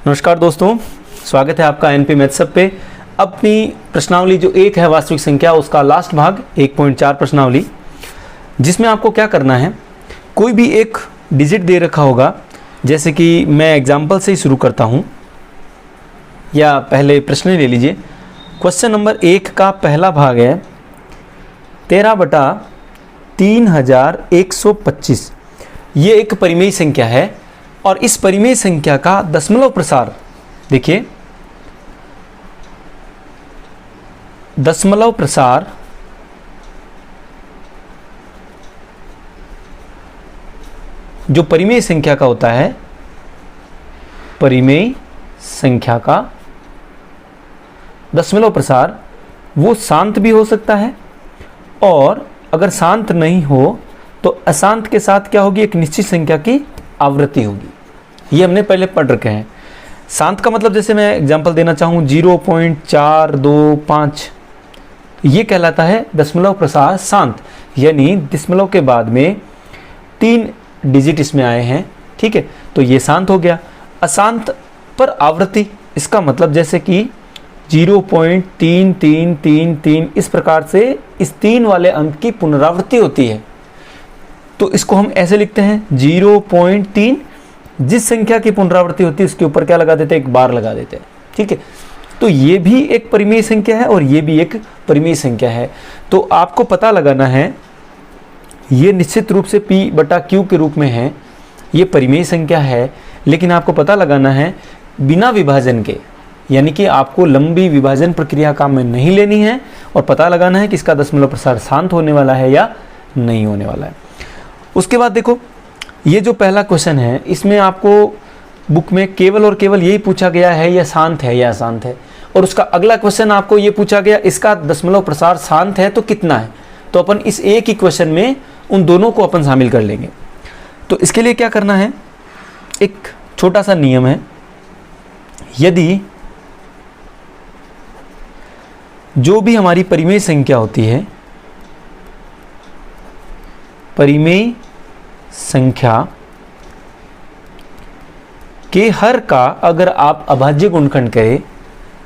नमस्कार दोस्तों, स्वागत है आपका एनपी मैथ्स सब पे। अपनी प्रश्नावली जो एक है वास्तविक संख्या, उसका लास्ट भाग 1.4 प्रश्नावली, जिसमें आपको क्या करना है, कोई भी एक डिजिट दे रखा होगा। जैसे कि मैं एग्जाम्पल से ही शुरू करता हूँ, या पहले प्रश्न ले लीजिए। क्वेश्चन नंबर 1 का पहला भाग है 13,3125। ये एक परिमेय संख्या है और इस परिमेय संख्या का दशमलव प्रसार देखिए, दशमलव प्रसार जो परिमेय संख्या का होता है, परिमेय संख्या का दशमलव प्रसार वो शांत भी हो सकता है, और अगर शांत नहीं हो तो अशांत के साथ क्या होगी, एक निश्चित संख्या की आवृत्ति होगी। ये हमने पहले पढ़ रखे हैं। शांत का मतलब, जैसे मैं एग्जांपल देना चाहूँ 0.425, ये कहलाता है दशमलव प्रसार शांत, यानी दशमलव के बाद में 3 डिजिट इसमें आए हैं, ठीक है, तो ये शांत हो गया। अशांत पर आवृत्ति, इसका मतलब जैसे कि 0.3333, इस प्रकार से इस 3 वाले अंक की पुनरावृत्ति होती है, तो इसको हम ऐसे लिखते हैं 0.3। जिस संख्या की पुनरावृत्ति होती है उसके ऊपर क्या लगा देते हैं, एक बार लगा देते हैं, ठीक है। तो ये भी एक परिमेय संख्या है और ये भी एक परिमेय संख्या है। तो आपको पता लगाना है, ये निश्चित रूप से P/Q के रूप में है, ये परिमेय संख्या है, लेकिन आपको पता लगाना है बिना विभाजन के, यानी कि आपको लंबी विभाजन प्रक्रिया काम में नहीं लेनी है, और पता लगाना है कि इसका दशमलव प्रसार शांत होने वाला है या नहीं होने वाला है। उसके बाद देखो, ये जो पहला क्वेश्चन है, इसमें आपको बुक में केवल और केवल यही पूछा गया है, यह शांत है या अशांत है। और उसका अगला क्वेश्चन आपको ये पूछा गया, इसका दशमलव प्रसार शांत है तो कितना है। तो अपन इस एक ही क्वेश्चन में उन दोनों को अपन शामिल कर लेंगे। तो इसके लिए क्या करना है, एक छोटा सा नियम है। यदि जो भी हमारी परिमेय संख्या होती है, परिमेय संख्या के हर का अगर आप अभाज्य गुणनखंड करें,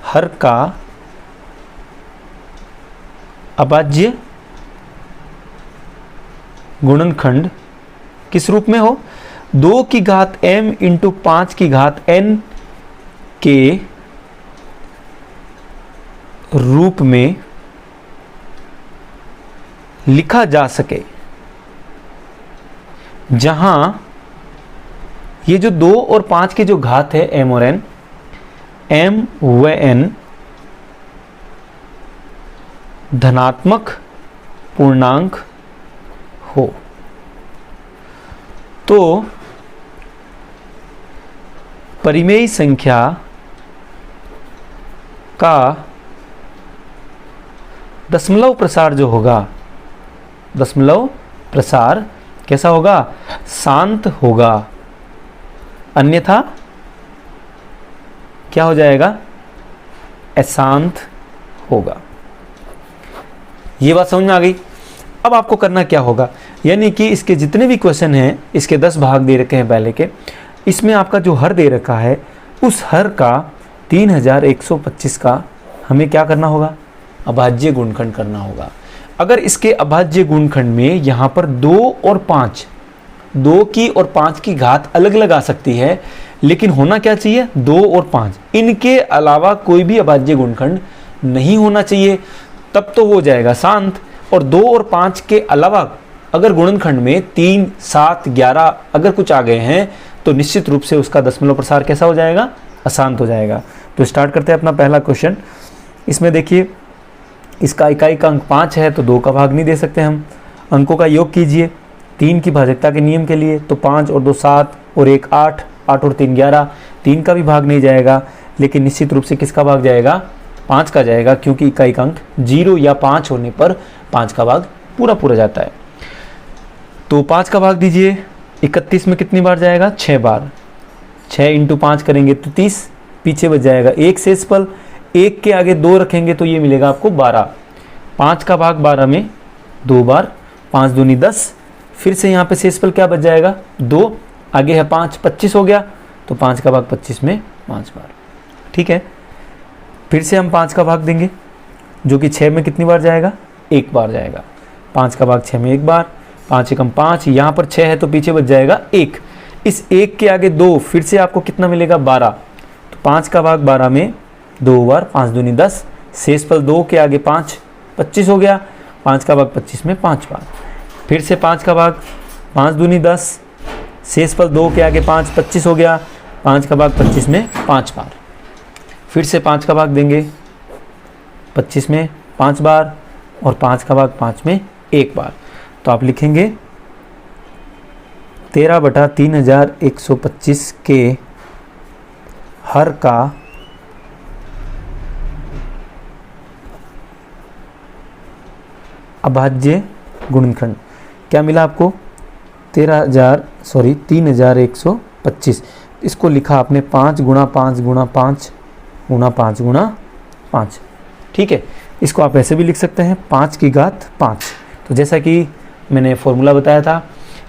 हर का अभाज्य गुणनखंड किस रूप में हो, 2 की घात m इंटू 5 की घात n के रूप में लिखा जा सके, जहां ये जो 2 और 5 की जो घात है m और n, m व n धनात्मक पूर्णांक हो, तो परिमेय संख्या का दशमलव प्रसार जो होगा, दशमलव प्रसार कैसा होगा, शांत होगा, अन्यथा क्या हो जाएगा, अशांत होगा। ये बात समझ में आ गई। अब आपको करना क्या होगा, यानी कि इसके जितने भी क्वेश्चन हैं, इसके 10 भाग दे रखे हैं पहले के, इसमें आपका जो हर दे रखा है, उस हर का 3125 का हमें क्या करना होगा, अभाज्य गुणनखंड करना होगा। अगर इसके अभाज्य गुणनखंड में यहाँ पर 2 और 5, 2 की और 5 की घात अलग अलग आ सकती है, लेकिन होना क्या चाहिए, 2 और 5, इनके अलावा कोई भी अभाज्य गुणनखंड नहीं होना चाहिए, तब तो वो हो जाएगा शांत। और 2 और 5 के अलावा अगर गुणनखंड में 3, 7, 11 अगर कुछ आ गए हैं, तो निश्चित रूप से उसका दशमलव प्रसार कैसा हो जाएगा, अशांत हो जाएगा। तो स्टार्ट करते हैं अपना पहला क्वेश्चन। इसमें देखिए, इसका इकाई का अंक 5 है, तो 2 का भाग नहीं दे सकते हम। अंकों का योग कीजिए 3 की भाजकता के नियम के लिए, तो 5 और 2 7 और 1 8, 8 और 3 11, 3 का भी भाग नहीं जाएगा, लेकिन निश्चित रूप से किसका भाग जाएगा, 5 का जाएगा, क्योंकि इकाई का अंक 0 या 5 होने पर 5 का भाग पूरा पूरा जाता है। तो 5 का भाग दीजिए, 31 में कितनी बार जाएगा, 6 बार। 6 इंटू 5 करेंगे तो 30, पीछे बच जाएगा 1 शेषफल, 1 के आगे 2 रखेंगे तो ये मिलेगा आपको 12। 5 का भाग 12 में 2 बार, 5 दूनी 10, फिर से यहाँ पे शेषफल क्या बच जाएगा 2, आगे है 5, 25 हो गया, तो 5 का भाग 25 में 5 बार। ठीक है, फिर से हम 5 का भाग देंगे, जो कि 6 में कितनी बार जाएगा, 1 बार जाएगा। 5 का भाग 6 में 1 बार, 5 एकम 5, यहाँ पर 6 है तो पीछे बच जाएगा 1। इस 1 के आगे 2, फिर से आपको कितना मिलेगा, 12। तो 5 का भाग 12 में 2 बार, 5 दूनी 10, शेषफल 2 के आगे 5, 25 हो गया। 5 का भाग 25 में 5 बार। फिर से 5 का भाग 5 दूनी 10, शेषफल 2 के आगे 5, 25 हो गया। 5 का भाग 25 में 5 बार। फिर से 5 का भाग देंगे 25 में 5 बार और 5 का भाग 5 में 1 बार। तो आप लिखेंगे 13/3125 के हर का अभाज्य गुणनखंड। क्या मिला आपको, 3125। इसको लिखा आपने 5 गुणा 5 गुणा 5 गुणा 5 गुणा 5। ठीक है, इसको आप ऐसे भी लिख सकते हैं 5 की घात 5। तो जैसा कि मैंने फॉर्मूला बताया था,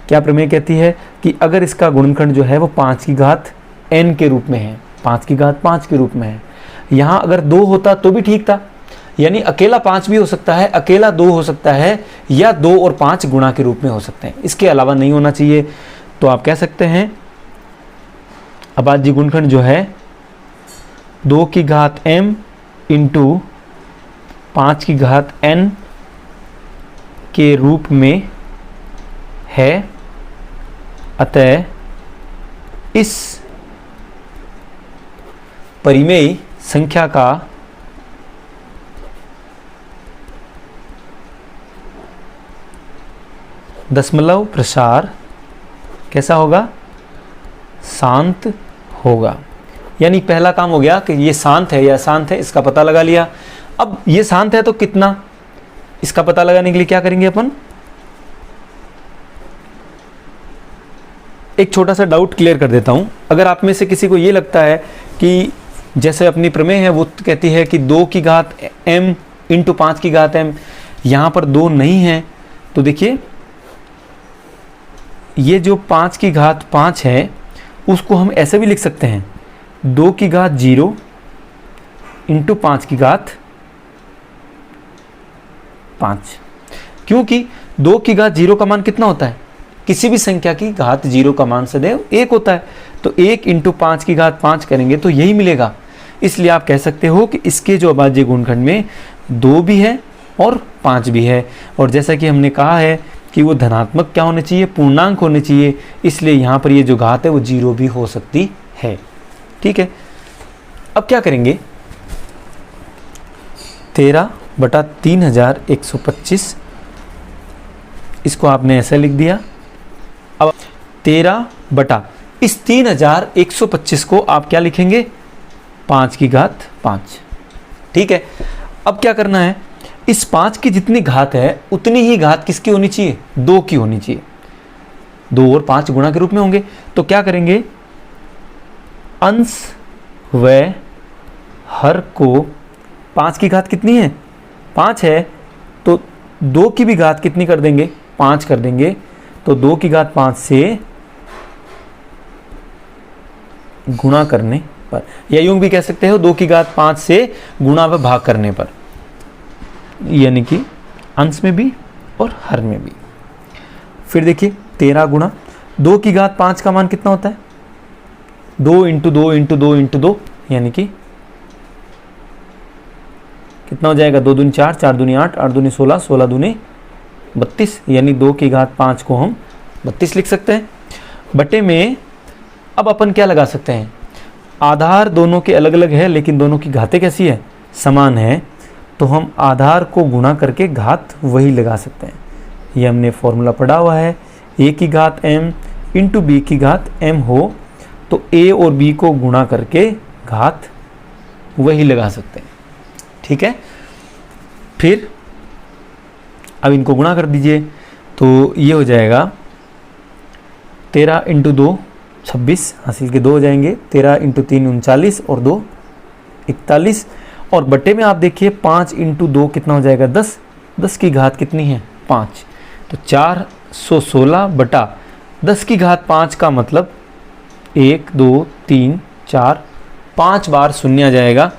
क्या प्रमेय कहती है कि अगर इसका गुणनखंड जो है वो 5 की घात n के रूप में है, 5 की घात 5 के रूप में है। यहाँ अगर 2 होता तो भी ठीक था, यानी अकेला 5 भी हो सकता है, अकेला 2 हो सकता है, या 2 और 5 गुणा के रूप में हो सकते हैं, इसके अलावा नहीं होना चाहिए। तो आप कह सकते हैं अभाज्य गुणनखंड जो है 2 की घात m इंटू 5 की घात n के रूप में है। अतः इस परिमेय संख्या का दशमलव प्रसार कैसा होगा, शांत होगा। यानी पहला काम हो गया कि ये शांत है या अशांत है, इसका पता लगा लिया। अब ये शांत है तो कितना, इसका पता लगाने के लिए क्या करेंगे अपन, एक छोटा सा डाउट क्लियर कर देता हूं। अगर आप में से किसी को ये लगता है कि जैसे अपनी प्रमेय है वो कहती है कि 2 की घात m इंटू 5 की घात m, यहां पर 2 नहीं है, तो देखिए ये जो 5 की घात 5 है उसको हम ऐसे भी लिख सकते हैं 2 की घात 0 इंटू 5 की घात 5, क्योंकि 2 की घात 0 का मान कितना होता है, किसी भी संख्या की घात 0 का मान सदैव 1 होता है। तो 1 इंटू 5 की घात 5 करेंगे तो यही मिलेगा। इसलिए आप कह सकते हो कि इसके जो अभाज्य गुणनखंड में 2 भी है और 5 भी है। और जैसा कि हमने कहा है कि वो धनात्मक क्या होने चाहिए, पूर्णांक होने चाहिए, इसलिए यहाँ पर ये जो घात है वो 0 भी हो सकती है। ठीक है, अब क्या करेंगे, 13/3125 इसको आपने ऐसे लिख दिया। अब 13 इस 3125 को आप क्या लिखेंगे, 5 की घात 5। ठीक है, अब क्या करना है, इस 5 की जितनी घात है उतनी ही घात किसकी होनी चाहिए, 2 की होनी चाहिए। 2 और 5 गुणा के रूप में होंगे। तो क्या करेंगे, अंश व हर को 5 की घात कितनी है, 5 है, तो 2 की भी घात कितनी कर देंगे, 5 कर देंगे। तो 2 की घात 5 से गुणा करने पर, या यूं भी कह सकते हो 2 की घात 5 से गुणा व भाग करने पर, यानी कि अंश में भी और हर में भी। फिर देखिए 13 गुणा 2 की घात 5 का मान कितना होता है, 2 इंटू 2 इंटू 2 इंटू 2, यानी कि कितना हो जाएगा, 2 दूनी 4, 4 दूनी 8, 8 दूनी 16, 16 दूनी 32, यानी 2 की घात 5 को हम 32 लिख सकते हैं। बटे में अब अपन क्या लगा सकते हैं, आधार दोनों के अलग अलग है लेकिन दोनों की घातें कैसी है, समान है, तो हम आधार को गुणा करके घात वही लगा सकते हैं। ये हमने फॉर्मूला पढ़ा हुआ है, a की घात m इंटू बी की घात m हो तो a और b को गुणा करके घात वही लगा सकते हैं। ठीक है, फिर अब इनको गुणा कर दीजिए तो ये हो जाएगा 13 इंटू 2 26, हासिल के 2 हो जाएंगे, 13 इंटू 3 39 और 2 41, और बट्टे में आप देखिए 5 इंटू 2 कितना हो जाएगा, 10, 10 की घात कितनी है, 5, तो 416 बटा 10 की घात 5 का मतलब 1 2 3 4 5 बार शून्य आ जाएगा,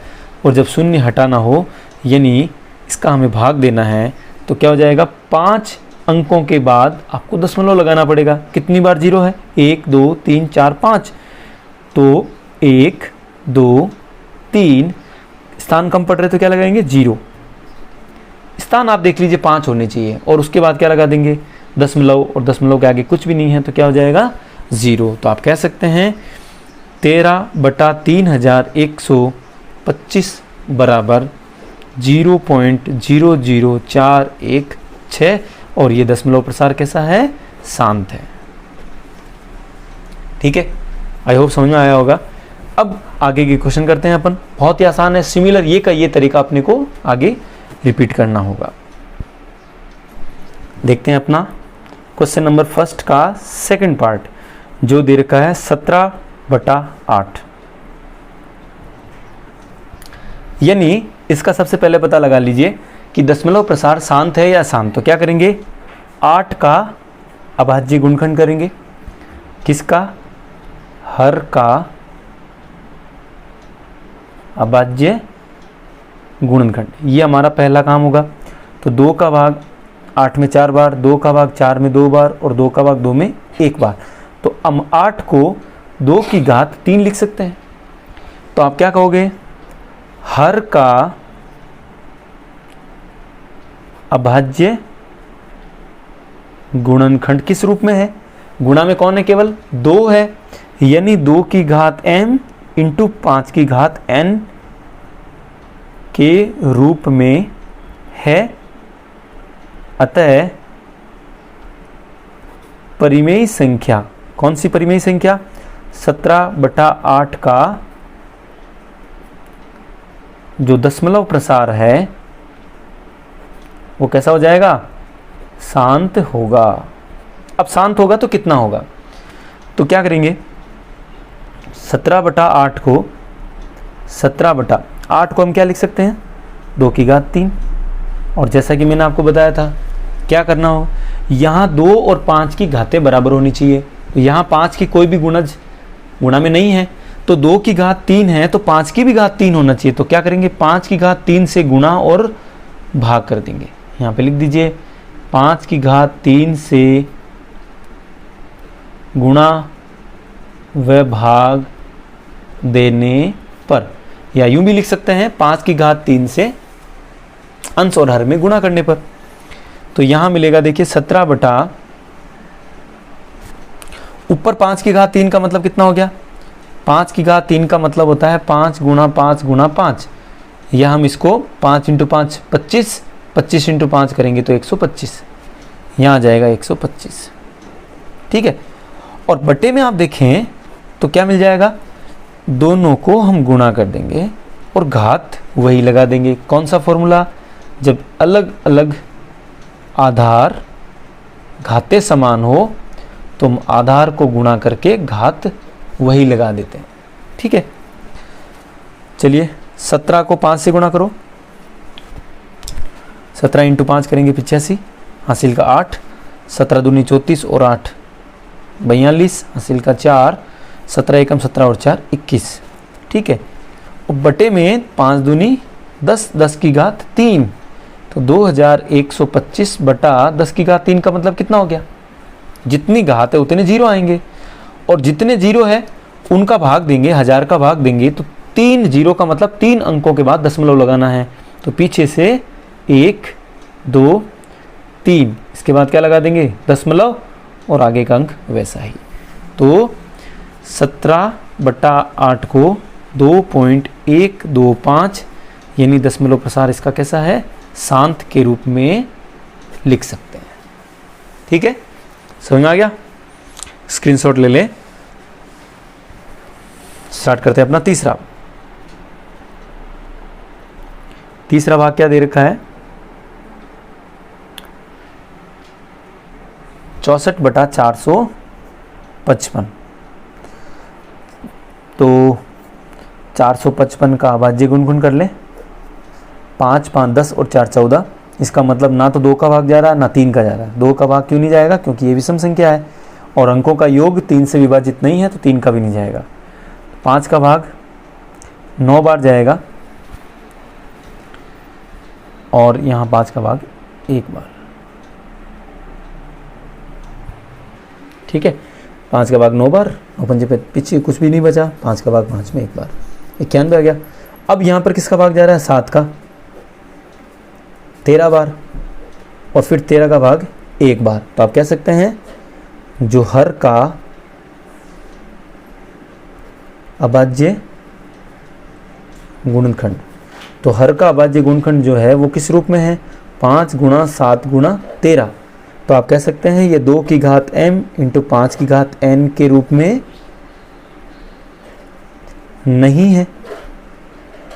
और जब शून्य हटाना हो यानी इसका हमें भाग देना है तो क्या हो जाएगा, 5 अंकों के बाद आपको दशमलव लगाना पड़ेगा। कितनी बार 0 है, 1 2 3 4 5, तो 1 2 3, स्थान कम पड़ रहे तो क्या लगाएंगे 0, स्थान आप देख लीजिए 5 होने चाहिए, और उसके बाद क्या लगा देंगे दशमलव, और दशमलव के आगे कुछ भी नहीं है तो क्या हो जाएगा 0। तो आप कह सकते हैं 13/3125 बराबर 0.00416, और ये दशमलव प्रसार कैसा है, शांत है। ठीक है, आई होप समझ में आया होगा। अब आगे के क्वेश्चन करते हैं अपन, बहुत ही आसान है, सिमिलर ये का ये तरीका अपने को आगे रिपीट करना होगा। देखते हैं अपना क्वेश्चन नंबर फर्स्ट का सेकंड पार्ट, जो दे रखा है 17/8। यानी इसका सबसे पहले पता लगा लीजिए कि दशमलव प्रसार शांत है या अशांत। तो क्या करेंगे, 8 का अभाज्य गुणनखंड करेंगे, किसका, हर का अभाज्य गुणनखंड, ये हमारा पहला काम होगा। तो 2 का भाग 8 में 4 बार, 2 का भाग 4 में 2 बार, और 2 का भाग 2 में 1 बार। तो हम 8 को 2 की घात 3 लिख सकते हैं। तो आप क्या कहोगे, हर का अभाज्य गुणनखंड किस रूप में है, गुणा में कौन है, केवल 2 है, यानी 2 की घात m इंटू 5 की घात n के रूप में है। अतः परिमेय संख्या, कौन सी परिमेय संख्या, 17/8 का जो दशमलव प्रसार है वो कैसा हो जाएगा, शांत होगा। अब शांत होगा तो कितना होगा, तो क्या करेंगे, 17/8 को 17/8 को हम क्या लिख सकते हैं, 2 की घात 3। और जैसा कि मैंने आपको बताया था क्या करना हो, यहाँ 2 और 5 की घातें बराबर होनी चाहिए। तो यहाँ 5 की कोई भी गुणज गुणा में नहीं है, तो 2 की घात 3 है तो 5 की भी घात 3 होना चाहिए। तो क्या करेंगे, 5 की घात 3 से गुणा और भाग कर देंगे। यहाँ पे लिख दीजिए 5 की घात 3 से गुणा व भाग देने पर, या यूं भी लिख सकते हैं 5 की घात 3 से अंश और हर में गुणा करने पर। तो यहां मिलेगा देखिए 17 बटा, ऊपर 5 की घात 3 का मतलब कितना हो गया, 5 की घात 3 का मतलब होता है 5 गुणा 5 गुणा 5, या हम इसको 5 इंटू 5 25, 25 इंटू 5 करेंगे तो 125, यहाँ आ जाएगा 125। ठीक है, और बटे में आप देखें तो क्या मिल जाएगा, दोनों को हम गुणा कर देंगे और घात वही लगा देंगे। कौन सा फॉर्मूला, जब अलग अलग आधार घातें समान हो तो हम आधार को गुणा करके घात वही लगा देते हैं। ठीक है, चलिए 17 को 5 से गुणा करो, 17 इंटू 5 करेंगे 85, हासिल का 8, 17 दूनी 34 और 8 42, हासिल का 4, 17 एकम 17 और 4 21। ठीक है, और बटे में 5 दूनी 10, 10 की घात 3, तो 2125 बटा 10 की घात 3 का मतलब कितना हो गया, जितनी घात है उतने जीरो आएंगे, और जितने जीरो है उनका भाग देंगे, 1000 का भाग देंगे तो 3 जीरो का मतलब 3 अंकों के बाद दशमलव लगाना है। तो पीछे से 1 2 3, इसके बाद क्या लगा देंगे दशमलव, और आगे का अंक वैसा ही। तो 17/8 को 2.125 यानी दशमलव प्रसार इसका कैसा है, शांत के रूप में लिख सकते हैं। ठीक है, समझ में आ गया, स्क्रीनशॉट ले लें। स्टार्ट करते हैं अपना तीसरा भाग क्या दे रखा है, 64/455। तो 455 का अभाज्य गुणनखंड कर लें, 5 5 10 और 4 14। इसका मतलब ना तो 2 का भाग जा रहा है ना 3 का जा रहा है। 2 का भाग क्यों नहीं जाएगा, क्योंकि ये विषम संख्या है, और अंकों का योग 3 से विभाजित नहीं है तो 3 का भी नहीं जाएगा। 5 का भाग 9 बार जाएगा और यहाँ 5 का भाग 1 बार। ठीक है, 5 का भाग 9 बार, 9 पंजे पे पीछे कुछ भी नहीं बचा, 5 का भाग 5 में 1 बार, 91 आ गया। अब यहाँ पर किसका भाग जा रहा है? 7 का 13 बार और फिर 13 का भाग 1 बार। तो आप कह सकते हैं जो हर का अभाज्य गुणनखंड, तो हर का अभाज्य गुणनखंड जो है वो किस रूप में है? 5 गुणा 7 गुणा 13। तो आप कह सकते हैं ये 2 की घात m इंटू 5 की घात n के रूप में नहीं है।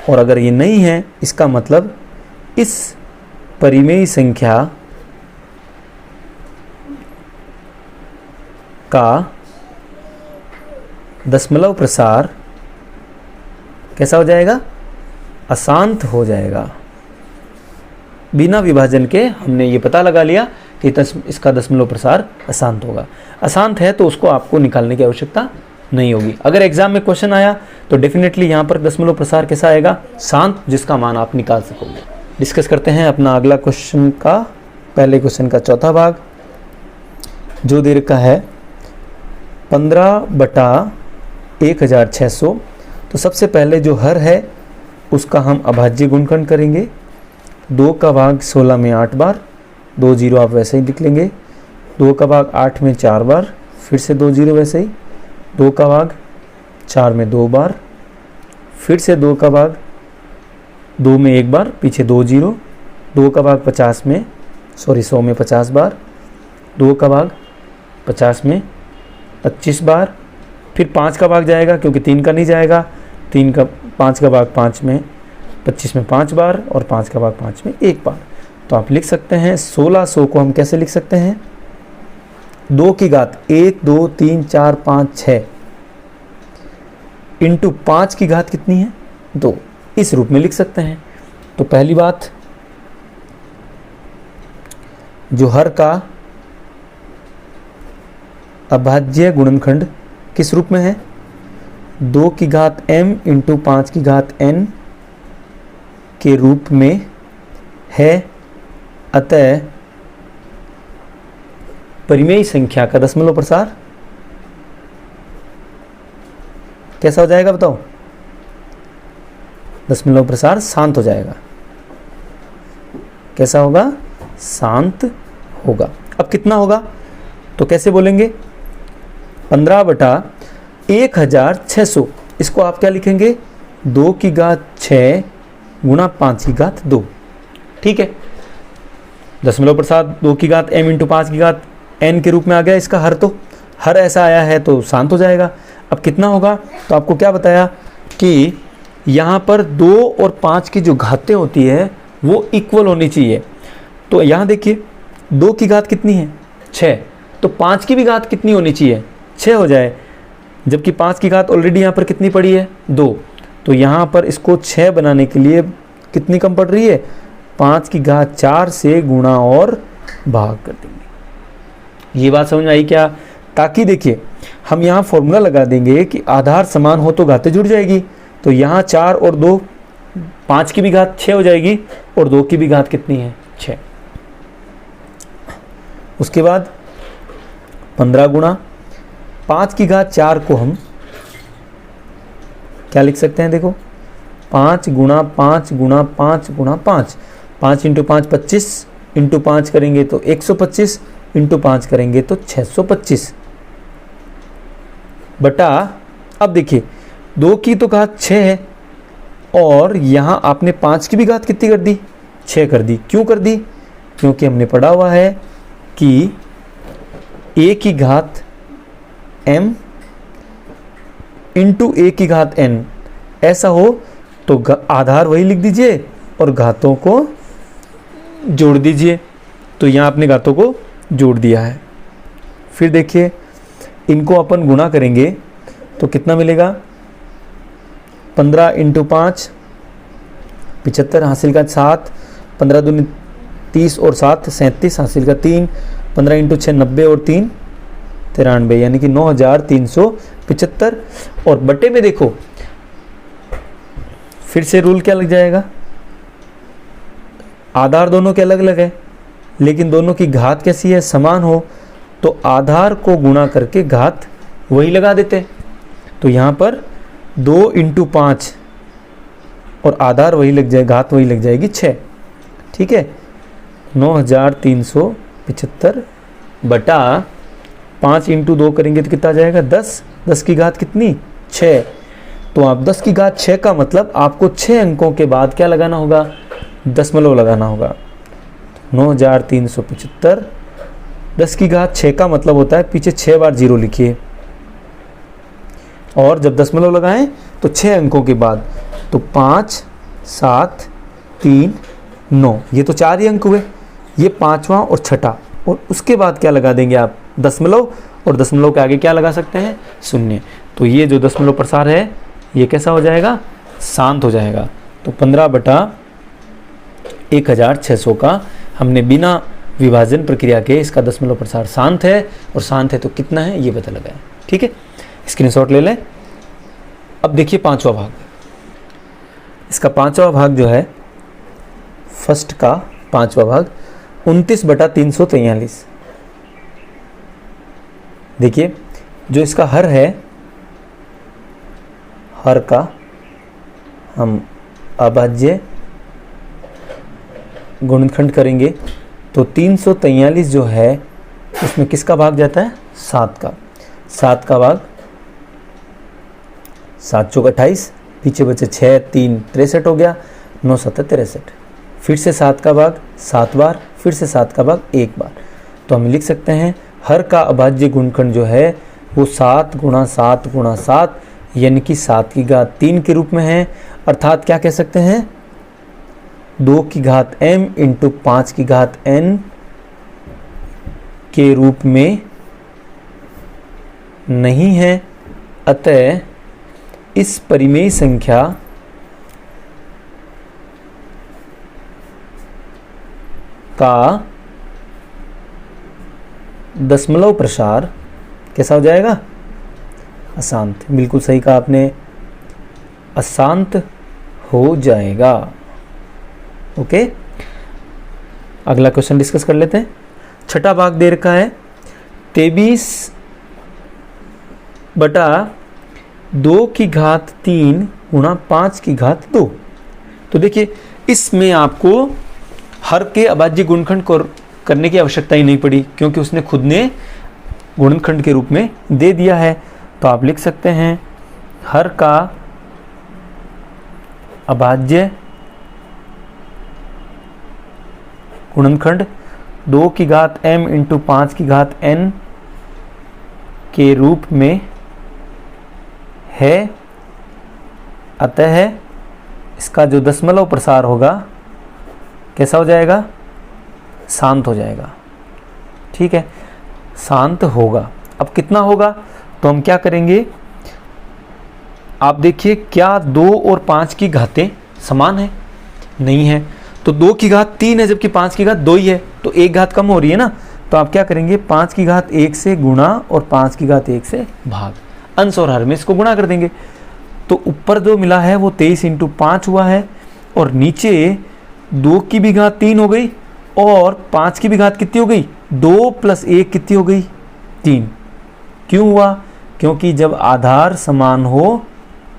और अगर ये नहीं है, इसका मतलब इस परिमेय संख्या का दशमलव प्रसार कैसा हो जाएगा? अशांत हो जाएगा। बिना विभाजन के हमने ये पता लगा लिया कि इसका दशमलव प्रसार अशांत होगा। अशांत है तो उसको आपको निकालने की आवश्यकता नहीं होगी। अगर एग्जाम में क्वेश्चन आया तो डेफिनेटली यहाँ पर दशमलव प्रसार कैसा आएगा? शांत, जिसका मान आप निकाल सकोगे। डिस्कस करते हैं अपना अगला क्वेश्चन का, पहले क्वेश्चन का चौथा भाग, जो दे रखा है 15/1600। तो सबसे पहले जो हर है उसका हम अभाज्य गुणनखंड करेंगे। 2 का भाग 16 में 8 बार, 2 जीरो आप वैसे ही लिख लेंगे। 2 का भाग 8 में 4 बार, फिर से 2 जीरो वैसे ही। 2 का भाग 4 में 2 बार, फिर से 2 का भाग 2 में 1 बार, पीछे 2 जीरो। 2 का भाग 100 में 50 बार। 2 का भाग 50 में 25 बार। फिर 5 का भाग जाएगा क्योंकि 3 का नहीं जाएगा। 5 का भाग 5 में 25 में 5 बार और 5 का भाग 5 में 1 बार। तो आप लिख सकते हैं 1600 को हम कैसे लिख सकते हैं? 2 की घात 1 2 3 4 5 6 इंटू 5 की घात कितनी है? 2, इस रूप में लिख सकते हैं। तो पहली बात, जो हर का अभाज्य गुणनखंड किस रूप में है? 2 की घात m इंटू 5 की घात n के रूप में है। अतः परिमेय संख्या का दशमलव प्रसार कैसा हो जाएगा बताओ? दशमलव प्रसार शांत हो जाएगा। कैसा होगा? शांत होगा। अब कितना होगा तो कैसे बोलेंगे? 15/1600। इसको आप क्या लिखेंगे? 2 की घात 6 गुणा 5 की घात 2। ठीक है, दशमलव प्रसार 2 की घात m इंटू 5 की घात n के रूप में आ गया। इसका हर, तो हर ऐसा आया है तो शांत हो जाएगा। अब कितना होगा तो आपको क्या बताया कि यहाँ पर 2 और 5 की जो घातें होती है वो इक्वल होनी चाहिए। तो यहाँ देखिए 2 की घात कितनी है? 6। तो 5 की भी घात कितनी होनी चाहिए? 6 हो जाए, जबकि 5 की घात ऑलरेडी यहाँ पर कितनी पड़ी है? 2। तो यहाँ पर इसको 6 बनाने के लिए कितनी कम पड़ रही है? 5 की घात 4 से गुणा और भाग कर देंगे। ये बात समझ में आई क्या? ताकि देखिए हम यहाँ फॉर्मूला लगा देंगे कि आधार समान हो तो घातें जुड़ जाएगी। तो यहाँ 4 और 2, 5 की भी घात 6 हो जाएगी और 2 की भी घात कितनी है? 6। उसके बाद 15 गुणा 5 की घात 4 को हम क्या लिख सकते हैं? देखो 5 गुणा 5 गुणा 5 गुणा 5, 5 इंटू 5 25, इंटू 5 करेंगे तो 125, इंटू 5 करेंगे तो 625 बटा। अब देखिए 2 की तो घात 6 है और यहाँ आपने 5 की भी घात कितनी कर दी? 6 कर दी। क्यों कर दी? क्योंकि हमने पढ़ा हुआ है कि a की घात m इंटू a की घात n ऐसा हो तो आधार वही लिख दीजिए और घातों को जोड़ दीजिए। तो यहाँ आपने घातों को जोड़ दिया है। फिर देखिए इनको अपन गुणा करेंगे तो कितना मिलेगा? 15 इंटू 5 75 हासिल का 7, 15 दूनी 30 और 7 37 हासिल का 3, 15 इंटू 6 90 और 3 93 यानी कि 9375। और बटे में देखो फिर से रूल क्या लग जाएगा, आधार दोनों के अलग अलग है लेकिन दोनों की घात कैसी है, समान हो, तो आधार को गुणा करके घात वही लगा देते। तो यहाँ पर 2 × 5 और आधार वही लग जाए, घात वही लग जाएगी 6। ठीक है, 9375 बटा 5 × 2 करेंगे तो कितना आ जाएगा 10। 10 की घात कितनी 6। तो आप 10 की घात 6 का मतलब आपको 6 अंकों के बाद क्या लगाना होगा, दशमलव लगाना होगा। 9375 10 की घात 6 का मतलब होता है पीछे 6 बार 0 लिखिए और जब दशमलव लगाएं तो 6 अंकों के बाद, तो 5 7 3 9, ये तो 4 ही अंक हुए, ये 5वां और 6ठा, और उसके बाद क्या लगा देंगे आप दशमलव, और दशमलव के आगे क्या लगा सकते हैं, शून्य। तो ये जो दशमलव प्रसार है ये कैसा हो जाएगा, शांत हो जाएगा। तो 15/1600 का हमने बिना विभाजन प्रक्रिया के इसका दशमलव प्रसार शांत है, और शांत है तो कितना है ये पता लगाएं। ठीक है, स्क्रीनशॉट ले लें। अब देखिए 5वां भाग, इसका 5वां भाग जो है, फर्स्ट का 5वां भाग 29/343। देखिए जो इसका हर है, हर का हम अभाज्य गुणनखंड करेंगे तो 343 जो है उसमें किसका भाग जाता है, 7 का। 7 का भाग 7 चौक 28, पीछे बचे 6 3 63 हो गया, 9 7 63। फिर से 7 का भाग 7 बार, फिर से 7 का भाग 1 बार। तो हम लिख सकते हैं हर का अभाज्य गुणनखंड जो है वो 7 × 7 × 7 यानी कि 7 की घात 3 के रूप में है। अर्थात क्या कह सकते हैं, 2 की घात m × 5 की घात n के रूप में नहीं है। अतः इस परिमेय संख्या का दशमलव प्रसार कैसा हो जाएगा, अशांत। बिल्कुल सही कहा आपने, अशांत हो जाएगा। ओके, अगला क्वेश्चन डिस्कस कर लेते हैं। छठा भाग दे रखा है 23/2 की घात 3 × 5 की घात 2। तो देखिए इसमें आपको हर के अभाज्य गुणनखंड को करने की आवश्यकता ही नहीं पड़ी, क्योंकि उसने खुद ने गुणनखंड के रूप में दे दिया है। तो आप लिख सकते हैं हर का अभाज्य गुणनखंड 2 की घात m × 5 की घात n के रूप में है। अतः इसका जो दशमलव प्रसार होगा कैसा हो जाएगा, शांत हो जाएगा। ठीक है, शांत होगा। अब कितना होगा, तो हम क्या करेंगे, आप देखिए क्या 2 और 5 की घातें समान है, नहीं है। तो 2 की घात 3 है जबकि 5 की घात 2 ही है, तो एक घात कम हो रही है ना। तो आप क्या करेंगे, 5 की घात 1 से गुणा और 5 की घात 1 से भाग, अंश और हर में इसको गुणा कर देंगे। तो ऊपर जो मिला है वो 23 × 5 हुआ है, और नीचे 2 की भी घात 3 हो गई और 5 की भी घात कितनी हो गई, 2 + 1 कितनी हो गई, 3। क्यों हुआ, क्योंकि जब आधार समान हो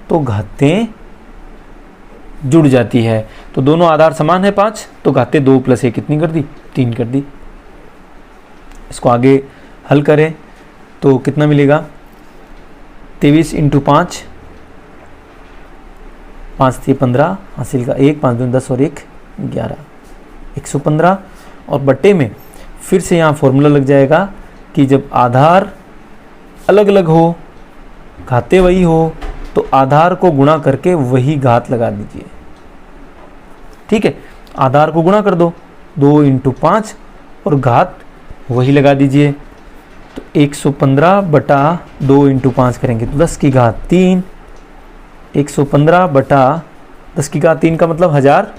तो घातें जुड़ जाती है। तो दोनों आधार समान है 5, तो घातें 2 + 1 कितनी कर दी, 3 कर दी। इसको आगे हल करें तो कितना मिलेगा, 23 × 5, 5 × 15 हासिल का 1, 5 × 2 10 और 1 11, 115। और बट्टे में फिर से यहाँ फॉर्मूला लग जाएगा कि जब आधार अलग अलग हो, घातें वही हो, तो आधार को गुणा करके वही घात लगा दीजिए। ठीक है, आधार को गुणा कर दो 2 × 5 और घात वही लगा दीजिए। तो 115/2 × 5 करेंगे तो 10 की घात 3, 115/10 की घात 3 का मतलब 1000,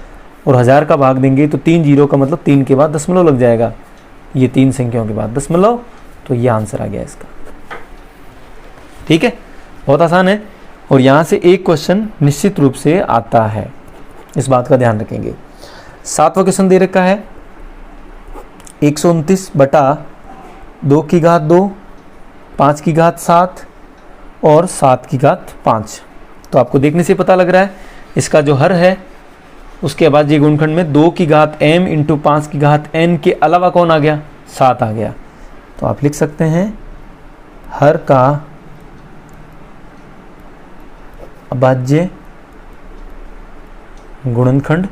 और 1000 का भाग देंगे तो 3 जीरो का मतलब 3 के बाद दशमलव लग जाएगा, ये 3 संख्याओं के बाद दशमलव। तो ये आंसर आ गया इसका। ठीक है, बहुत आसान है। और यहाँ से एक क्वेश्चन निश्चित रूप से आता है, इस बात का ध्यान रखेंगे। 7वां क्वेश्चन दे रखा है 129 बटा 2 की घात 2, 5 की घात 7 और 7 की घात 5। तो आपको देखने से पता लग रहा है इसका जो हर है उसके बाद ये गुणनखंड में 2 की घात m इंटू 5 की घात n के अलावा कौन आ गया, 7 आ गया। तो आप लिख सकते हैं हर का अभाज्य गुणनखंड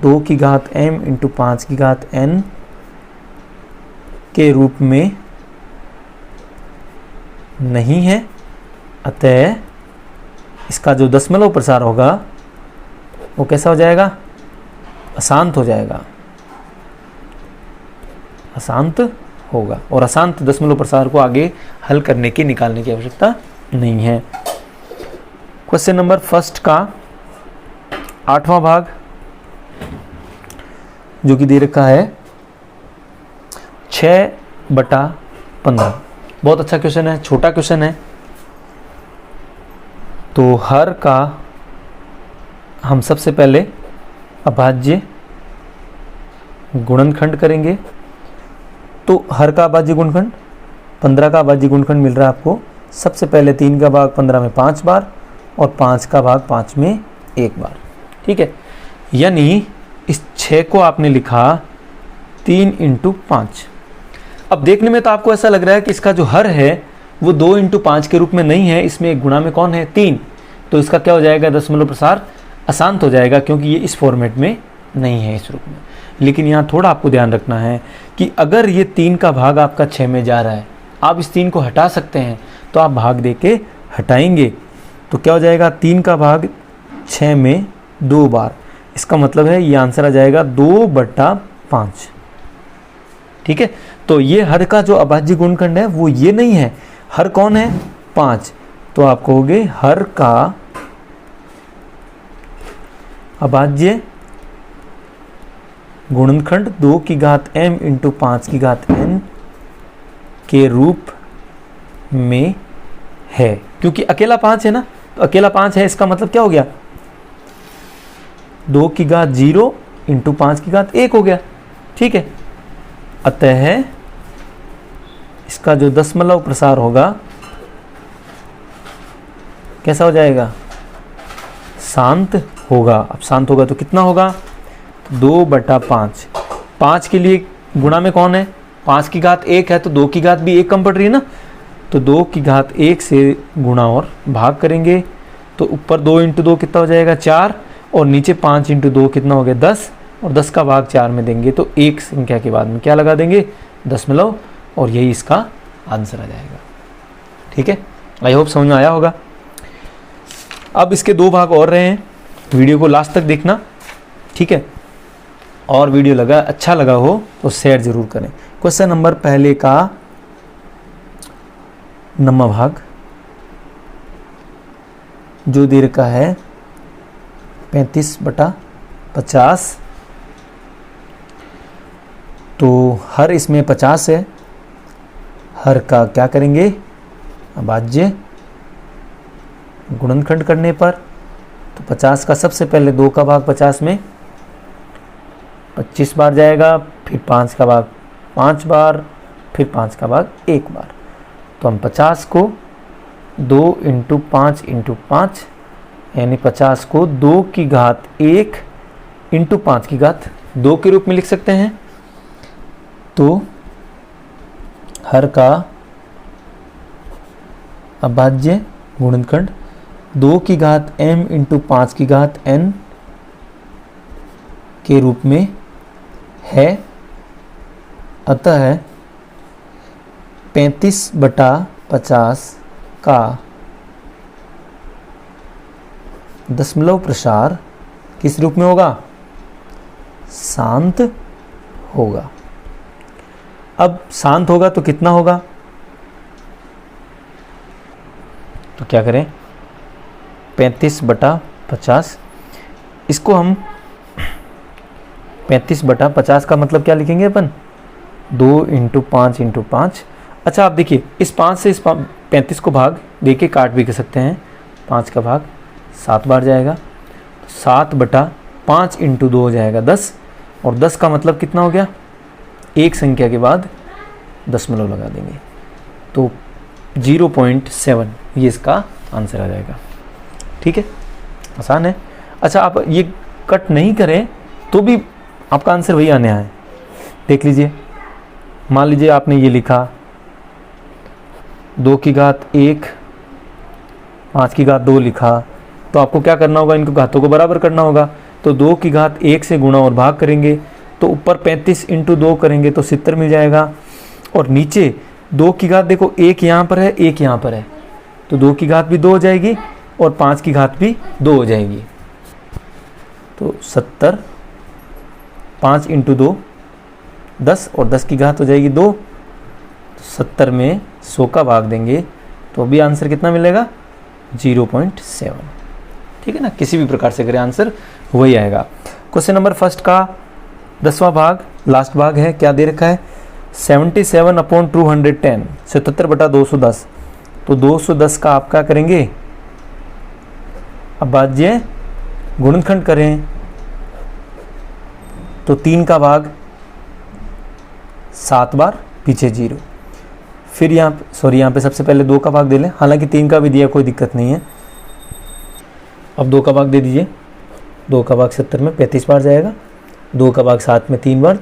2 की घात m इंटू 5 की घात n के रूप में नहीं है, अतः इसका जो दशमलव प्रसार होगा वो कैसा हो जाएगा, अशांत हो जाएगा, अशांत होगा। और अशांत दशमलव प्रसार को आगे हल करने की निकालने की आवश्यकता नहीं है। क्वेश्चन नंबर फर्स्ट का 8वां भाग जो कि दे रखा है 6/15। बहुत अच्छा क्वेश्चन है, छोटा क्वेश्चन है। तो हर का हम सबसे पहले अभाज्य गुणनखंड करेंगे। तो हर का अभाज्य गुणनखंड 15 का अभाज्य गुणनखंड मिल रहा है आपको। सबसे पहले 3 का भाग 15 में 5 बार और 5 का भाग 5 में 1 बार, ठीक है। यानी इस 6 को आपने लिखा 3 इंटू 5। अब देखने में तो आपको ऐसा लग रहा है कि इसका जो हर है वो 2 इंटू 5 के रूप में नहीं है, इसमें एक गुणा में कौन है, 3। तो इसका क्या हो जाएगा, दशमलव प्रसार अशांत हो जाएगा, क्योंकि ये इस फॉर्मेट में नहीं है, इस रूप में। लेकिन यहाँ थोड़ा आपको ध्यान रखना है कि अगर ये 3 का भाग आपका 6 में जा रहा है, आप इस 3 को हटा सकते हैं, तो आप भाग दे के हटाएंगे तो क्या हो जाएगा, 3 का भाग 6 में 2 बार। इसका मतलब है ये आंसर आ जाएगा 2/5, ठीक है। तो ये हर का जो अभाज्य गुणनखंड है वो ये नहीं है, हर कौन है, 5। तो आप कहोगे हर का अभाज्य गुणनखंड 2 की घात m इंटू 5 की घात n के रूप में है। क्योंकि अकेला 5 है ना, तो अकेला 5 है, इसका मतलब क्या हो गया, 2 की घात 0 इंटू 5 की घात 1 हो गया, ठीक है। अतः इसका जो दशमलव प्रसार होगा कैसा हो जाएगा, शांत होगा। अब शांत होगा तो कितना होगा, 2/5। 5 के लिए गुणा में कौन है, 5 की घात 1 है, तो 2 की घात भी 1 कम पड़ रही है ना, तो 2 की घात 1 से गुणा और भाग करेंगे तो ऊपर 2 इंटू 2 कितना हो जाएगा, 4, और नीचे 5 इंटू 2 कितना हो गया, 10, और 10 का भाग 4 में देंगे तो एक संख्या के बाद में क्या लगा देंगे, दशमलव, और यही इसका आंसर आ जाएगा, ठीक है। आई होप समझ में आया होगा। अब इसके 2 भाग और रहे हैं, वीडियो को लास्ट तक देखना, ठीक है। और वीडियो अच्छा लगा हो तो शेयर जरूर करें। क्वेश्चन नंबर पहले का 9वां भाग जो दे रखा है 35/50। तो हर इसमें 50 है, हर का क्या करेंगे, अभाज्य गुणनखंड करने पर तो 50 का सबसे पहले 2 का भाग 50 में 25 बार जाएगा, फिर 5 का भाग 5 बार, फिर 5 का भाग 1 बार। तो हम 50 को 2 इंटू 5 इंटू 5 यानी 50 को 2 की घात 1 इंटू 5 की घात 2 के रूप में लिख सकते हैं। तो हर का अभाज्य गुणनखंड 2 की घात m इंटू 5 की घात n के रूप में है, अतः 35/50 का दशमलव प्रसार किस रूप में होगा, शांत होगा। अब शांत होगा तो कितना होगा, तो क्या करें, 35/50, इसको हम 35/50 का मतलब क्या लिखेंगे अपन, 2 इंटू 5 इंटू 5। अच्छा आप देखिए, इस 5 से इस 35 को भाग दे के काट भी कर सकते हैं, 5 का भाग 7 बार जाएगा, तो 7/5 × 2 हो जाएगा 10, और 10 का मतलब कितना हो गया, एक संख्या के बाद दशमलव लगा देंगे, तो 0.7 ये इसका आंसर आ जाएगा। ठीक है, आसान है। अच्छा, आप ये कट नहीं करें तो भी आपका आंसर वही आने है। देख लीजिए, मान लीजिए आपने ये लिखा 2 की घात 1, 5 की घात 2 लिखा, तो आपको क्या करना होगा, इनको घातों को बराबर करना होगा। तो 2 की घात 1 से गुणा और भाग करेंगे, तो ऊपर 35 × 2 करेंगे तो 70 मिल जाएगा, और नीचे 2 की घात देखो, एक यहाँ पर है, एक यहाँ पर है, तो 2 की घात भी 2 हो जाएगी और 5 की घात भी 2 हो जाएगी, तो 70, 5 × 2 10, और 10 की घात हो जाएगी 2, तो 70 में 100 का भाग देंगे तो भी आंसर कितना मिलेगा, 0.7। ठीक है ना, किसी भी प्रकार से करें आंसर वही आएगा। क्वेश्चन नंबर फर्स्ट का 10वां भाग, लास्ट भाग है, क्या दे रखा है, 77/210, 77/210, तो 210 का आप क्या करेंगे, अभाज्य गुणनखंड करें, तो 3 का भाग 7 बार, पीछे 0, फिर यहाँ पे सबसे पहले 2 का भाग दे लें, हालांकि 3 का भी दिया कोई दिक्कत नहीं है। अब 2 का भाग दे दीजिए, 2 का भाग 70 में 35 बार जाएगा, 2 का भाग 7 में 3 बार,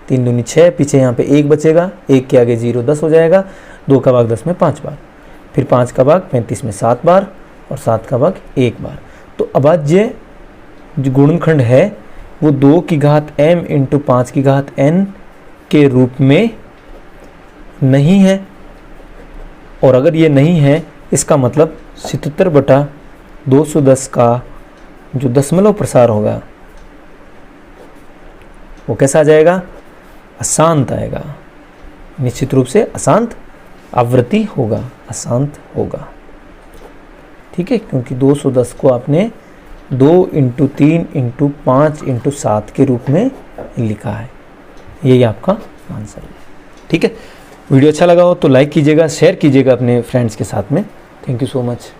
3 दूनी 6, पीछे यहाँ पे 1 बचेगा, 1 के आगे 0 10 हो जाएगा, 2 का भाग 10 में 5 बार, फिर 5 का भाग 35 में 7 बार, और 7 का भाग 1 बार। तो अभाज्य जो गुणनखंड है वो 2 की घात m × 5 की घात n के रूप में नहीं है, और अगर ये नहीं है इसका मतलब 77/210 का जो दशमलव प्रसार होगा वो कैसा आ जाएगा, अशांत आएगा, निश्चित रूप से अशांत आवृत्ति होगा, अशांत होगा। ठीक है, क्योंकि 210 को आपने 2 × 3 × 5 × 7 के रूप में लिखा है, यही आपका आंसर है। ठीक है, वीडियो अच्छा लगा हो तो लाइक कीजिएगा, शेयर कीजिएगा अपने फ्रेंड्स के साथ में। Thank you so much.